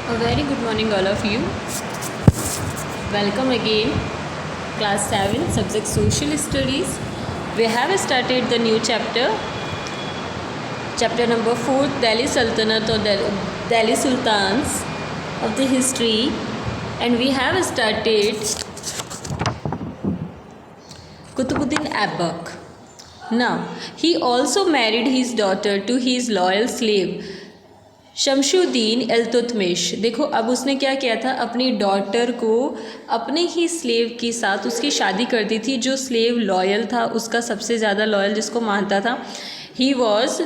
A very good morning, all of you. Welcome again, class 7, subject Social Studies. We have started the new chapter number 4, Delhi Sultanate or Delhi Sultans of the history, and we have started Qutbuddin Aibak. Now, he also married his daughter to his loyal slave Shamsuddin Iltutmish. देखो अब उसने क्या किया था, अपनी daughter को अपने ही slave के साथ उसकी शादी कर दी थी। जो स्लेव लॉयल था, उसका सबसे ज़्यादा लॉयल जिसको मानता था, ही वॉज,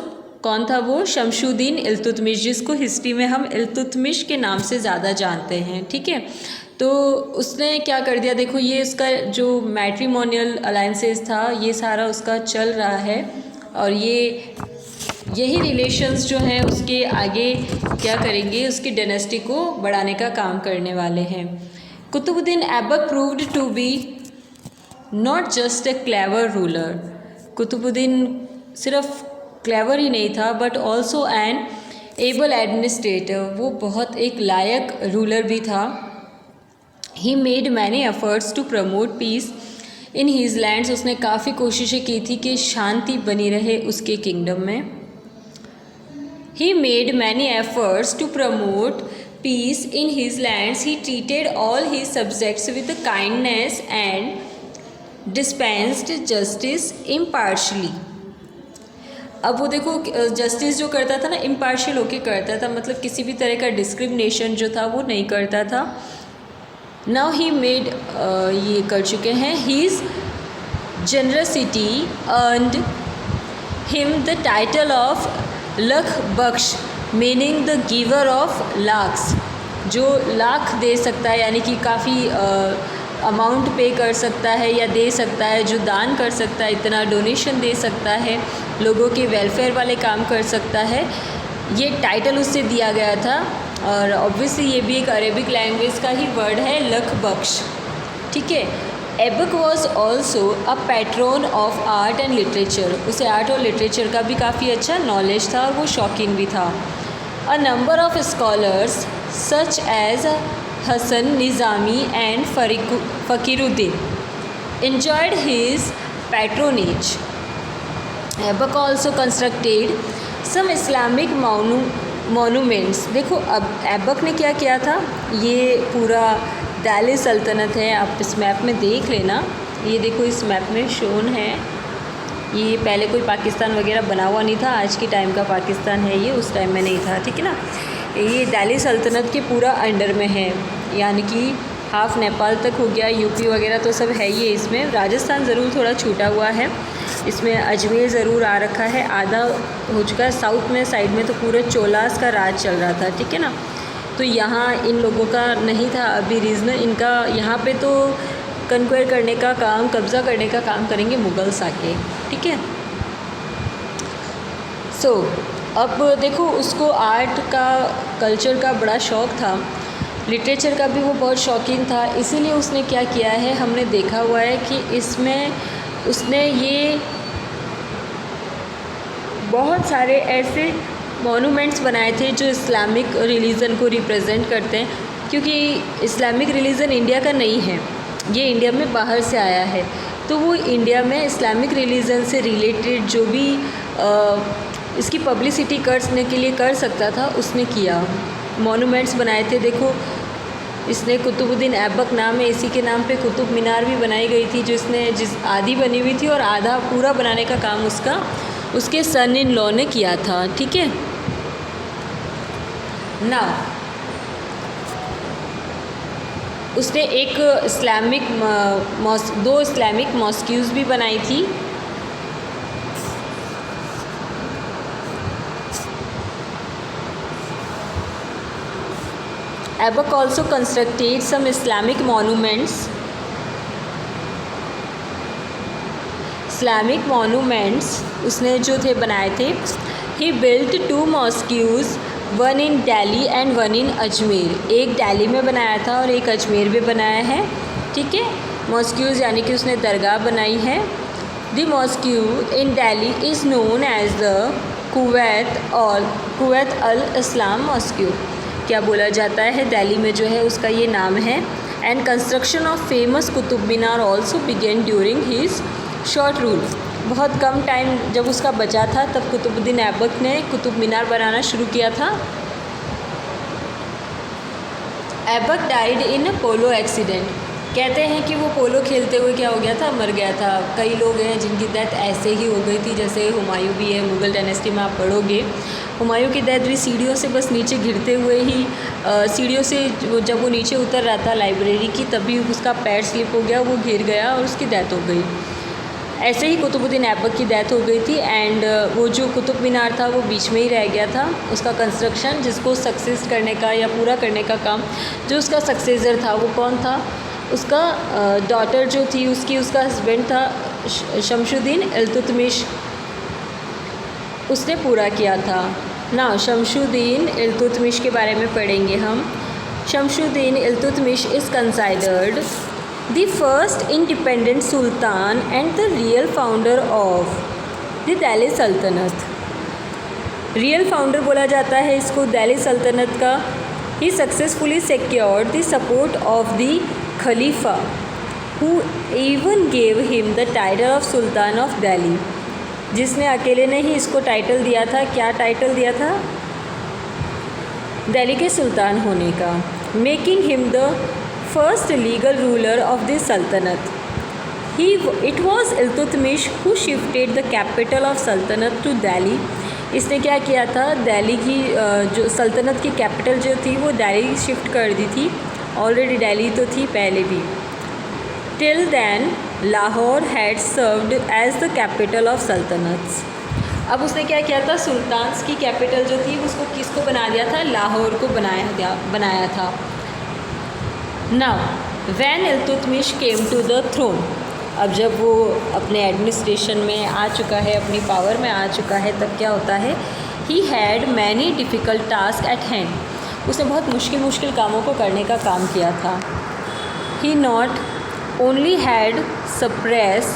कौन था वो? शमशुद्दीन इल्तुतमिश, जिसको हिस्ट्री में हम इल्तुतमिश के नाम से ज़्यादा जानते हैं। ठीक है, तो उसने क्या कर दिया, देखो ये उसका जो मैट्रिमोनियल अलाइंसेस था, ये सारा उसका चल रहा है, और यही रिलेशंस जो हैं उसके आगे क्या करेंगे, उसकी डायनेस्टी को बढ़ाने का काम करने वाले हैं। Qutubuddin Aibak proved to be not just a clever ruler. Qutubuddin सिर्फ क्लेवर ही नहीं था, but also an able administrator. वो बहुत एक लायक रूलर भी था। He made many efforts to promote peace in his lands. उसने काफ़ी कोशिशें की थी कि शांति बनी रहे उसके किंगडम में। He made many efforts to promote peace in his lands. He treated all his subjects with kindness and dispensed justice impartially. अब वो देखो, जस्टिस जो करता था ना, इम्पार्शियल होके करता था, मतलब किसी भी तरह का डिस्क्रिमिनेशन जो था वो नहीं करता था। नाउ ही मेड, ये कर चुके हैं, his generosity earned him the title of Lakh Bakhsh, meaning the giver of lakhs. जो लाख दे सकता है, यानी कि काफ़ी अमाउंट पे कर सकता है या दे सकता है, जो दान कर सकता है, इतना डोनेशन दे सकता है, लोगों के वेलफेयर वाले काम कर सकता है, ये टाइटल उससे दिया गया था। और ऑब्वियसली ये भी एक अरेबिक लैंग्वेज का ही वर्ड है, लख बख्श। ठीक है, Aibak was also a patron of art and literature. उसे आर्ट और लिटरेचर का भी काफ़ी अच्छा नॉलेज था और वो शौकीन भी था। A number of scholars such as Hasan Nizami and Fakhruddin enjoyed his patronage. Aibak also constructed some Islamic monuments. देखो अब ऐबक ने क्या किया था, ये पूरा दिल्ली सल्तनत है, आप इस मैप में देख लेना। ये देखो इस मैप में शोन है, ये पहले कोई पाकिस्तान वगैरह बना हुआ नहीं था, आज के टाइम का पाकिस्तान है ये, उस टाइम में नहीं था। ठीक है ना, ये दिल्ली सल्तनत के पूरा अंडर में है, यानी कि हाफ नेपाल तक हो गया, यूपी वगैरह तो सब है ही है इसमें। राजस्थान ज़रूर थोड़ा छूटा हुआ है, इसमें अजमेर ज़रूर आ रखा है, आधा हो चुका है। साउथ में साइड में तो पूरे चोलास का राज चल रहा था। ठीक है ना, तो यहाँ इन लोगों का नहीं था अभी रीजनल, इनका यहाँ पे तो कन्क्वेयर करने का काम, कब्ज़ा करने का काम करेंगे मुगल्स आके। ठीक है, सो अब देखो उसको आर्ट का, कल्चर का बड़ा शौक़ था, लिटरेचर का भी वो बहुत शौकीन था। इसीलिए उसने क्या किया है, हमने देखा हुआ है कि इसमें उसने ये बहुत सारे ऐसे मॉन्यूमेंट्स बनाए थे जो इस्लामिक रिलीजन को रिप्रेजेंट करते हैं, क्योंकि इस्लामिक रिलीजन इंडिया का नहीं है, ये इंडिया में बाहर से आया है। तो वो इंडिया में इस्लामिक रिलीजन से रिलेटेड जो भी इसकी पब्लिसिटी करने के लिए कर सकता था, उसने किया, मॉन्यूमेंट्स बनाए थे। देखो इसने कुतुबुद्दीन ऐबक नाम है, इसी के नाम पे कुतुब मीनार भी बनाई गई थी, जिस आधी बनी हुई थी, और आधा पूरा बनाने का काम उसके सन इन लॉ ने किया था। ठीक है ना, उसने एक दो इस्लामिक मॉस्क्यूज़ भी बनाई थी। Aibak also constructed some Islamic monuments उसने जो थे बनाए थे। He built 2 mosques, one in Delhi and one in Ajmer. एक दिल्ली में बनाया था और एक अजमेर में बनाया है। ठीक है, मॉस्क्यूज़ यानी कि उसने दरगाह बनाई है। The mosque in Delhi is known as the Quwwat al Islam mosque. क्या बोला जाता है, दिल्ली में जो है उसका ये नाम है। And construction of famous Qutub Minar also began during his short rule. बहुत कम टाइम जब उसका बचा था तब कुतुबुद्दीन ऐबक ने कुतुब मीनार बनाना शुरू किया था। Aibak died in polo accident. कहते हैं कि वो पोलो खेलते हुए क्या हो गया था, मर गया था। कई लोग हैं जिनकी डेथ ऐसे ही हो गई थी, जैसे हुमायूं भी है, मुग़ल डायनेस्टी में आप पढ़ोगे। हुमायूं की डेथ भी सीढ़ियों से बस नीचे गिरते हुए ही, सीढ़ियों से जब वो नीचे उतर रहा था लाइब्रेरी की, तभी उसका पैर स्लिप हो गया, वो गिर गया और उसकी डेथ हो गई। ऐसे ही कुतुबुद्दीन ऐबक की डेथ हो गई थी। एंड वो जो कुतुब मीनार था वो बीच में ही रह गया था। उसका कंस्ट्रक्शन, जिसको सक्सेस करने का या पूरा करने का काम, जो उसका सक्सेसर था वो कौन था, उसका डॉटर जो थी उसका हस्बैंड था शमशुद्दीन इल्तुतमिश, उसने पूरा किया था ना। शमशुद्दीन इल्तुतमिश के बारे में पढ़ेंगे हम। Shamsuddin Iltutmish is considered the first independent sultan and the real founder of the Delhi sultanate. Real founder बोला जाता है इसको दिल्ली सल्तनत का। He successfully secured the support of the Khalifa who even gave him the title of sultan of Delhi, जिसने अकेले ने ही इसको टाइटल दिया था। क्या टाइटल दिया था? दिल्ली के सुल्तान होने का। Making him the first legal ruler of the sultanate. It was Iltutmish who shifted the capital of sultanate to Delhi. इसने क्या किया था, दिल्ली की जो सल्तनत की कैपिटल जो थी वो दिल्ली शिफ्ट कर दी थी। ऑलरेडी दिल्ली तो थी पहले भी। Till then Lahore had served as the capital of sultanates. अब उसने क्या किया था, सुल्तान्स की कैपिटल जो थी उसको किसको बना दिया था, लाहौर को बनाया था। Now when Iltutmish came to the throne, अब जब वो अपने एडमिनिस्ट्रेशन में आ चुका है, अपनी पावर में आ चुका है, तब क्या होता है, he had many difficult task at hand. उसने बहुत मुश्किल कामों को करने का काम किया था। He not only had suppress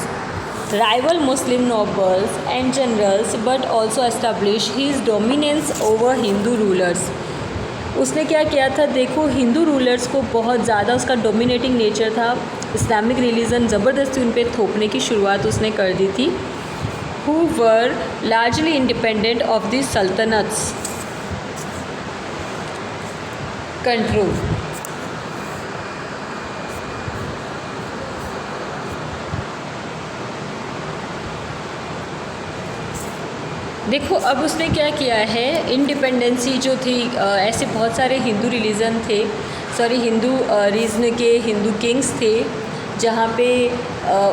rival Muslim nobles and generals but also establish his dominance over Hindu rulers. उसने क्या किया था, देखो हिंदू रूलर्स को बहुत ज़्यादा उसका डोमिनेटिंग नेचर था। इस्लामिक रिलीजन ज़बरदस्ती उन पर थोपने की शुरुआत उसने कर दी थी। Who were largely independent of the sultanate's control. देखो अब उसने क्या किया है, इंडिपेंडेंसी जो थी, ऐसे बहुत सारे हिंदू रिलीजन थे, हिंदू रीजन के हिंदू किंग्स थे, जहाँ पे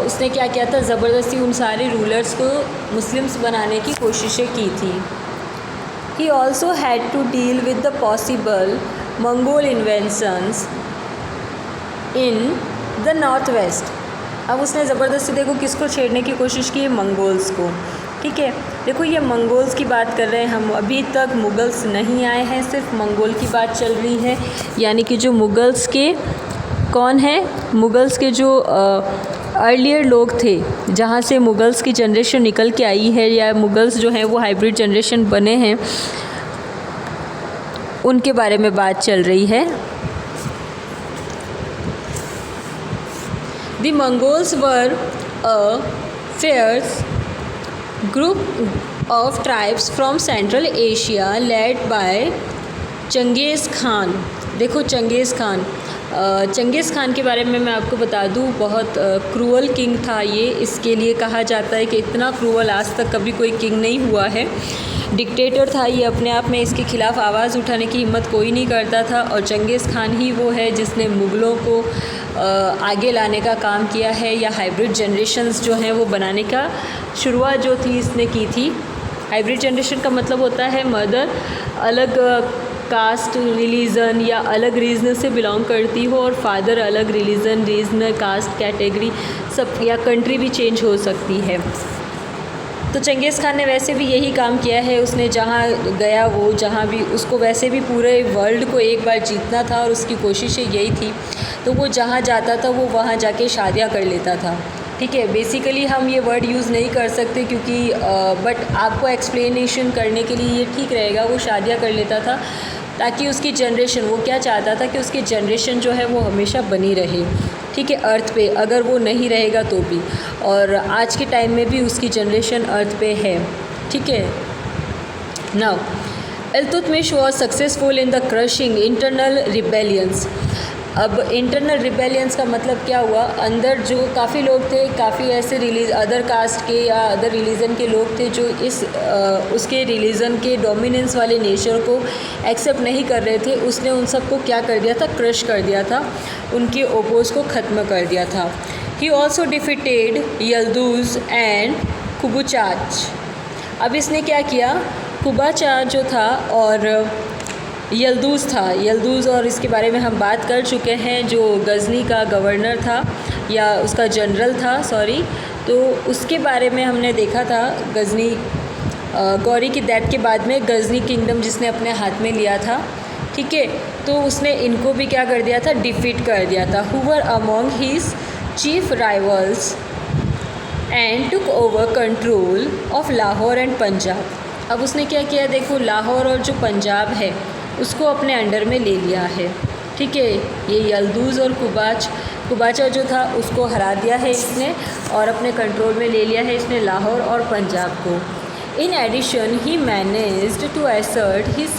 उसने क्या किया था, ज़बरदस्ती उन सारे रूलर्स को मुस्लिम्स बनाने की कोशिशें की थी। He also had to deal with the possible Mongol inventions in the north west. अब उसने ज़बरदस्ती देखो किसको छेड़ने की कोशिश की, मंगोल्स को। ठीक है, देखो ये मंगोल्स की बात कर रहे हैं हम, अभी तक मुग़ल्स नहीं आए हैं, सिर्फ मंगोल की बात चल रही है। यानी कि जो मुग़ल्स के कौन है, मुग़ल्स के जो अर्लियर लोग थे, जहाँ से मुग़ल्स की जनरेशन निकल के आई है, या मुग़ल्स जो हैं वो हाइब्रिड जनरेशन बने हैं, उनके बारे में बात चल रही है। The Mongols were a fierce group of tribes from central Asia led by Genghis Khan. देखो चंगेज़ खान के बारे में मैं आपको बता दूँ, बहुत क्रूअल किंग था ये। इसके लिए कहा जाता है कि इतना क्रूअल आज तक कभी कोई किंग नहीं हुआ है। डिक्टेटर था ये, अपने आप में इसके ख़िलाफ़ आवाज़ उठाने की हिम्मत कोई नहीं करता था। और चंगेज़ खान ही वो है जिसने मुग़लों को आगे लाने का काम किया है, या हाइब्रिड जनरेशन्स जो हैं वो बनाने का शुरुआत जो थी इसने की थी। हाइब्रिड जनरेशन का मतलब होता है मदर अलग कास्ट रिलीजन या अलग रीजन से बिलोंग करती हो, और फादर अलग रिलीजन रीजन कास्ट कैटेगरी सब या कंट्री भी चेंज हो सकती है। तो चंगेज़ खान ने वैसे भी यही काम किया है। उसने जहाँ गया वो जहाँ भी उसको वैसे भी पूरे वर्ल्ड को एक बार जीतना था और उसकी कोशिशें यही थी। तो वो जहाँ जाता था वो वहाँ जाके शादियाँ कर लेता था। ठीक है, बेसिकली हम ये वर्ड यूज़ नहीं कर सकते क्योंकि बट आपको एक्सप्लेनेशन करने के लिए ये ठीक रहेगा। वो शादियाँ कर लेता था ताकि उसकी जनरेशन, वो क्या चाहता था कि उसकी जनरेशन जो है वो हमेशा बनी रहे, ठीक है, अर्थ पे, अगर वो नहीं रहेगा तो भी, और आज के टाइम में भी उसकी जनरेशन अर्थ पे है, ठीक है। Now Iltutmish was successful in the crushing internal rebellions. अब इंटरनल रिबेलियंस का मतलब क्या हुआ, अंदर जो काफ़ी लोग थे, काफ़ी ऐसे अदर कास्ट के या अदर रिलीजन के लोग थे जो उसके रिलीजन के डोमिनेंस वाले नेचर को एक्सेप्ट नहीं कर रहे थे, उसने उन सबको क्या कर दिया था, क्रश कर दिया था, उनके ओपोज को ख़त्म कर दिया था। He also defeated Yalduz and Qubacha. अब इसने क्या किया, कुबाचा जो था और यल्दूज़ था, यल्दूज़ और इसके बारे में हम बात कर चुके हैं, जो गज़नी का गवर्नर था या उसका जनरल था, सॉरी, तो उसके बारे में हमने देखा था। गज़नी गौरी की डेथ के बाद में गज़नी किंगडम जिसने अपने हाथ में लिया था, ठीक है, तो उसने इनको भी क्या कर दिया था, डिफीट कर दिया था। Who were among his chief rivals and took over control of Lahore and Punjab. अब उसने क्या किया, देखो, लाहौर और जो पंजाब है उसको अपने अंडर में ले लिया है, ठीक है। ये यल्दूज़ और कुबाचा जो था उसको हरा दिया है इसने और अपने कंट्रोल में ले लिया है इसने लाहौर और पंजाब को। In addition he managed to assert his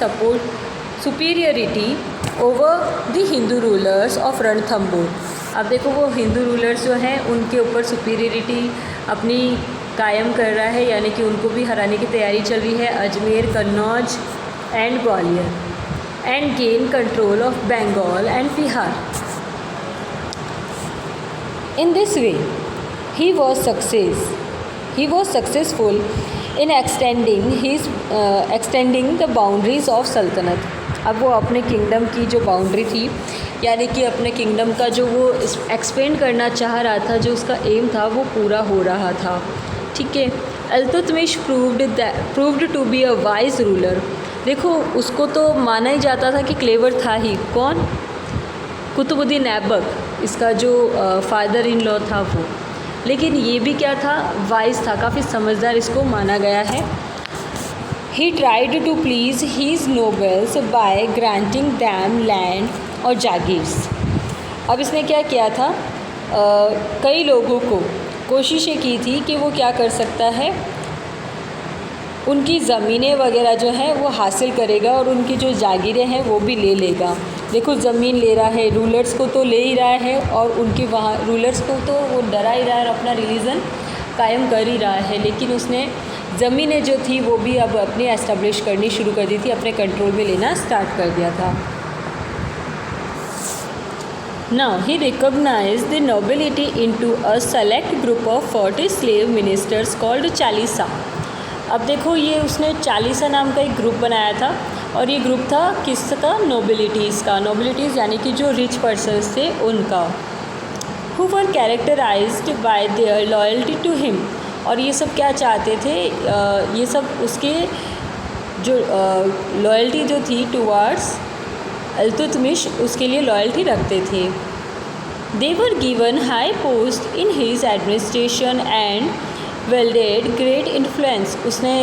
superiority over the Hindu rulers of Ranthambore. अब देखो, वो हिंदू रूलर्स जो हैं उनके ऊपर सुपीरियरिटी अपनी कायम कर रहा है, यानी कि उनको भी हराने की तैयारी चल रही है, Ajmer, Kannauj and Gwalior, and gain control of Bengal and Bihar. In this way he was successful in extending the boundaries of saltanat. अब वो अपने किंगडम की जो बाउंड्री थी, यानी कि अपने किंगडम का जो वो एक्सपेंड करना चाह रहा था, जो उसका एम था, वो पूरा हो रहा था, ठीक है। Iltutmish proved to be a wise ruler. देखो, उसको तो माना ही जाता था कि क्लेवर था ही, कौन, कुतुबुद्दीन ऐबक, इसका जो फादर इन लॉ था वो, लेकिन ये भी क्या था, वाइज था, काफ़ी समझदार इसको माना गया है। He tried to please his nobles by granting them land और जागीर्स। अब इसने क्या किया था, कई लोगों को कोशिशें की थी कि वो क्या कर सकता है, उनकी ज़मीनें वगैरह जो हैं वो हासिल करेगा और उनकी जो जागीरें हैं वो भी ले लेगा। देखो, ज़मीन ले रहा है, रूलर्स को तो ले ही रहा है, और उनकी वहाँ रूलर्स को तो वो डरा ही रहा है और अपना रिलीजन कायम कर ही रहा है, लेकिन उसने ज़मीनें जो थी वो भी अब अपनी एस्टेब्लिश करनी शुरू कर दी थी, अपने कंट्रोल में लेना स्टार्ट कर दिया था। Now he recognized the nobility into a select group of 40 slave ministers called Chalisa. अब देखो, ये उसने चालीसा नाम का एक ग्रुप बनाया था, और ये ग्रुप था किसका, नोबिलिटीज़ का। नोबिलिटीज़ यानी कि जो रिच पर्सन्स थे उनका। Who were characterized by their loyalty to him. और ये सब क्या चाहते थे, ये सब उसके जो लॉयल्टी जो थी टुवार्ड्स इल्तुतमिश, उसके लिए लॉयल्टी रखते थे। They were given high post in his administration and welded great influence. उसने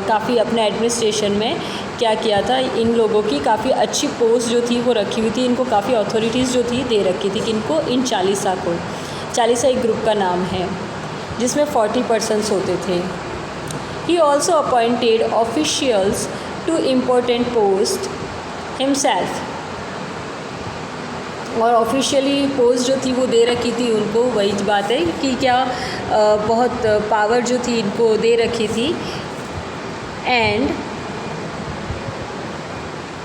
काफ़ी अपने एडमिनिस्ट्रेशन में क्या किया था, इन लोगों की काफ़ी अच्छी पोस्ट जो थी वो रखी हुई थी, इनको काफ़ी अथॉरिटीज़ जो थी दे रखी थी, किनको, इन चालीसा को। चालीसा एक ग्रुप का नाम है जिसमें 40 पर्सन्स होते थे। He also appointed officials to important post himself. और ऑफिशियली पोस्ट जो थी वो दे रखी थी उनको, वही बात है कि क्या बहुत पावर जो थी इनको दे रखी थी। And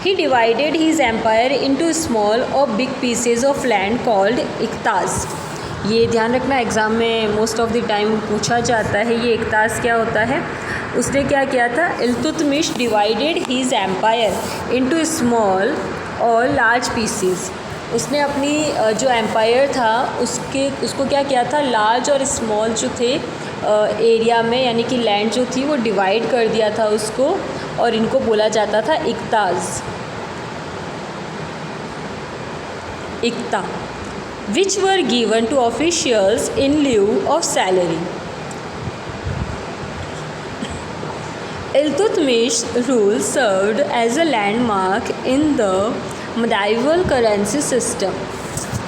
he divided his empire into small और big pieces of land called iqtas. ये ध्यान रखना, एग्ज़ाम में मोस्ट ऑफ द टाइम पूछा जाता है ये इक्ताज़ क्या होता है। उसने क्या किया था, Iltutmish divided his empire into small और लार्ज पीसेस। उसने अपनी जो एम्पायर था उसको क्या किया था, लार्ज और स्मॉल जो थे एरिया में, यानी कि लैंड जो थी वो डिवाइड कर दिया था उसको, और इनको बोला जाता था इक्ता, which were given to officials in lieu of salary। Iltutmish rule served as a landmark in the medieval currency system.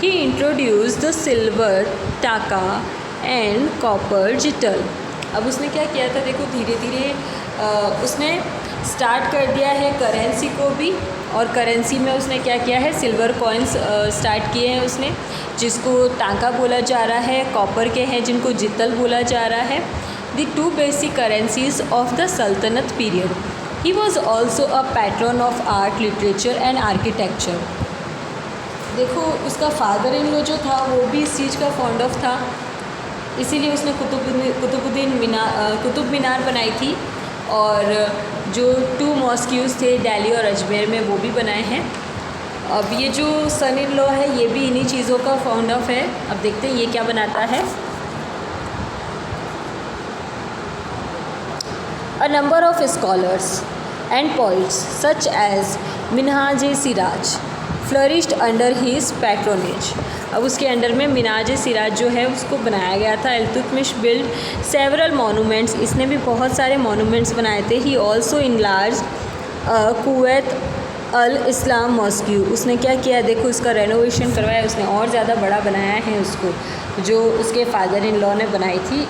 He introduced the silver taka and copper jital. अब उसने क्या किया था, देखो धीरे धीरे उसने स्टार्ट कर दिया है करेंसी को भी, और करेंसी में उसने क्या किया है, सिल्वर कॉइन्स स्टार्ट किए हैं उसने, जिसको टाका बोला जा रहा है, कॉपर के हैं जिनको जितल बोला जा रहा है, the two basic currencies of the sultanate period. He was also a patron of art, literature and architecture. देखो उसका फादर इन लॉ जो था वो भी इस चीज़ का फॉन्ड ऑफ था, इसीलिए उसने कुतुब मीनार बनाई थी, और जो 2 मॉस्क्यूज़ थे दिल्ली और अजमेर में वो भी बनाए हैं. अब ये जो सन इन लॉ है ये भी इन्हीं चीज़ों का फाउंड ऑफ है. अब देखते हैं ये क्या बनाता है. A number of scholars and poets such as Minhaj-e-Siraj flourished under his patronage. अब उसके अंडर में मिन्हाज-ए-सिराज जो है उसको बनाया गया था. इल्तुतमिश बिल्ड सेवरल मोनूमेंट्स, इसने भी बहुत सारे मोनूमेंट्स बनाए थे. He also enlarge Quwwat al Islam mosque. उसने क्या किया, देखो उसका रेनोवेशन करवाया उसने, और ज़्यादा बड़ा बनाया है उसको, जो उसके फादर इन लॉ ने बनाई थी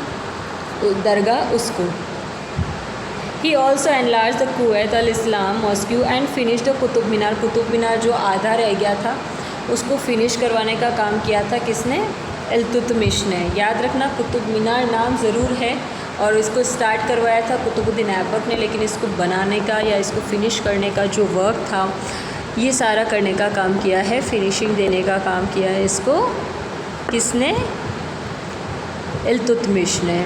दरगाह उसको. He also enlarged the Kuwait al-Islam Mosque and finished the Qutub Minar. Qutub Minar जो आधा रह गया था उसको फिनिश करवाने का काम किया था किसने, इल्तुतमिश ने. याद रखना कुतुब मीनार नाम ज़रूर है, और इसको स्टार्ट करवाया था कुतुबुद्दीन ऐबक ने, लेकिन इसको बनाने का या इसको फिनिश करने का जो वर्क था ये सारा करने का काम किया है, फिनिशिंग देने का काम किया है इसको किसने, इल्तुतमिश ने.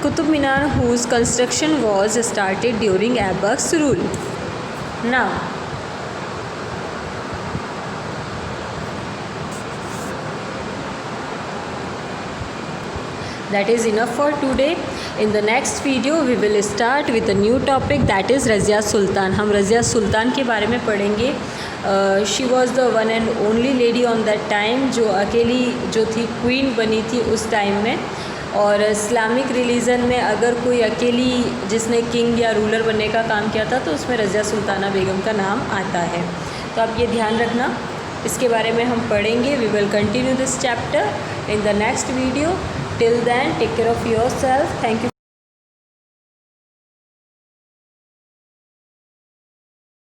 Qutub Minar, whose construction was started during Aibak's rule. Now, that is enough for today. In the next video, we will start with a new topic, that is Razia Sultan. हम रज़िया सुल्तान के बारे में पढ़ेंगे. She was the one and only lady on that time, जो अकेली जो थी queen बनी थी उस टाइम में. और इस्लामिक रिलीजन में अगर कोई अकेली जिसने किंग या रूलर बनने का काम किया था तो उसमें रज़िया सुल्ताना बेगम का नाम आता है. तो आप ये ध्यान रखना, इसके बारे में हम पढ़ेंगे. We will continue this chapter in the next video. Till then take care of yourself. Thank you.